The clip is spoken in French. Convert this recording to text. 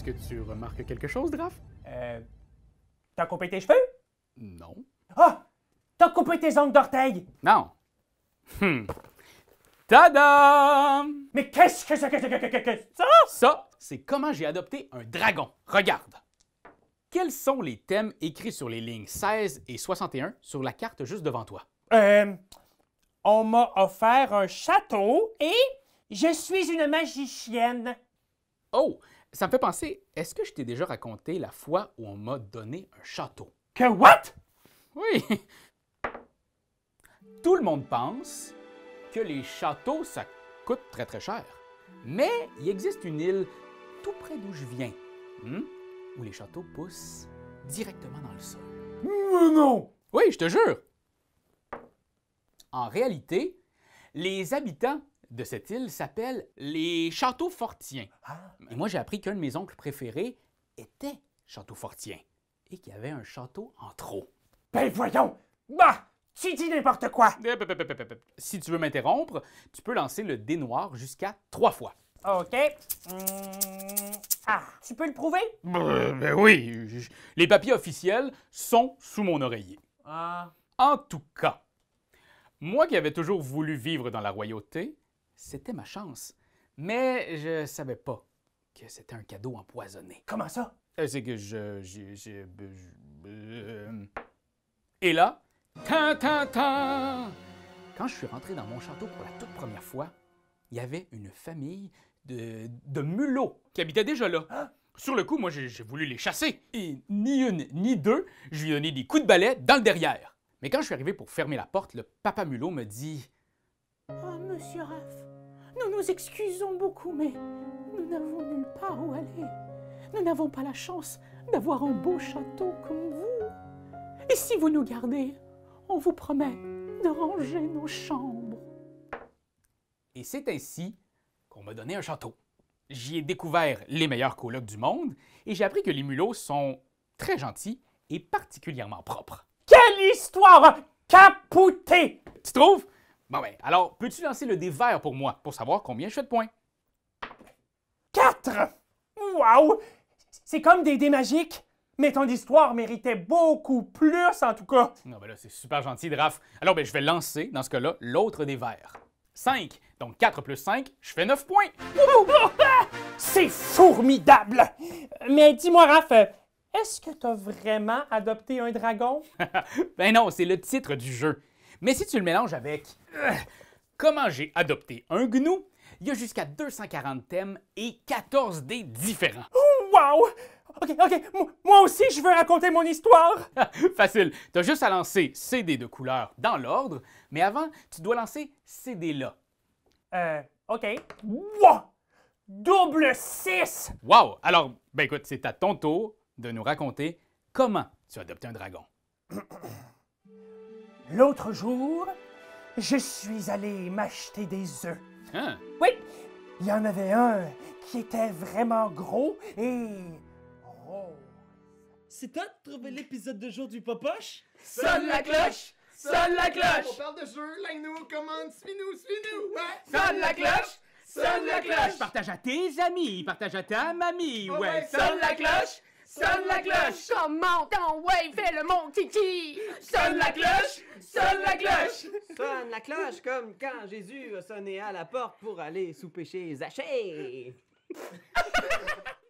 Est-ce que tu remarques quelque chose, Draf? T'as coupé tes cheveux? Non. Ah! T'as coupé tes ongles d'orteil! Non. Tada! Mais qu'est-ce que c'est que ça? Ça, c'est comment j'ai adopté un dragon. Regarde. Quels sont les thèmes écrits sur les lignes 16 et 61 sur la carte juste devant toi? On m'a offert un château et je suis une magicienne. Oh, ça me fait penser, est-ce que je t'ai déjà raconté la fois où on m'a donné un château? Que what? Oui. Tout le monde pense que les châteaux, ça coûte très très cher. Mais il existe une île tout près d'où je viens, où les châteaux poussent directement dans le sol. Non! Oui, je te jure. En réalité, les habitants de cette île s'appellent les Châteaux Fortiens. Et moi, j'ai appris qu'un de mes oncles préférés était Château Fortien et qu'il y avait un château en trop. Ben voyons! Bah! Tu dis n'importe quoi! Si tu veux m'interrompre, tu peux lancer le dé noir jusqu'à 3 fois. OK. Tu peux le prouver? Ben oui, les papiers officiels sont sous mon oreiller. En tout cas, moi qui avais toujours voulu vivre dans la royauté, c'était ma chance. Mais je savais pas que c'était un cadeau empoisonné. Comment ça? C'est que Et là, quand je suis rentré dans mon château pour la toute première fois, il y avait une famille de mulots qui habitaient déjà là. Sur le coup, moi, j'ai voulu les chasser. Et ni une, ni deux, je lui ai donné des coups de balai dans le derrière. Mais quand je suis arrivé pour fermer la porte, le papa mulot me dit « Oh, monsieur Raph, nous nous excusons beaucoup, mais nous n'avons nulle part où aller. Nous n'avons pas la chance d'avoir un beau château comme vous. Et si vous nous gardez, on vous promet de ranger nos chambres. » Et c'est ainsi qu'on m'a donné un château. J'y ai découvert les meilleurs colocs du monde et j'ai appris que les mulots sont très gentils et particulièrement propres. Quelle histoire capoutée! Tu trouves? Bon ben, alors, peux-tu lancer le dé vert pour moi, pour savoir combien je fais de points? 4! Wow! C'est comme des dés magiques, mais ton histoire méritait beaucoup plus en tout cas. Non, ben là, c'est super gentil, Draf. Alors, ben, je vais lancer, dans ce cas-là, l'autre des verts. 5. Donc 4 plus 5, je fais 9 points. C'est formidable! Mais dis-moi, Raph, est-ce que t'as vraiment adopté un dragon? Ben non, c'est le titre du jeu. Mais si tu le mélanges avec comment j'ai adopté un gnou, il y a jusqu'à 240 thèmes et 14 dés différents. Wow! OK, moi aussi, je veux raconter mon histoire! Facile. Tu as juste à lancer ces dés de couleur dans l'ordre, mais avant, tu dois lancer ces dés-là. OK. Wow! Double 6! Wow! Alors, ben écoute, c'est à ton tour de nous raconter comment tu as adopté un dragon. L'autre jour, je suis allé m'acheter des œufs. Hein? Oui, il y en avait un qui était vraiment gros et rose. C'est toi de trouver l'épisode de jour du Popoche? Sonne la cloche! Sonne la cloche! On parle de jeu, like-nous, commande, suis-nous! Ouais. Sonne la cloche! Sonne la cloche! Partage à tes amis, partage à ta mamie, ouais! Sonne la cloche! Sonne la cloche! Comment donc, ouais, fais le mon titi! Sonne la cloche! Sonne la cloche! Sonne la cloche comme quand Jésus a sonné à la porte pour aller souper chez Zachée.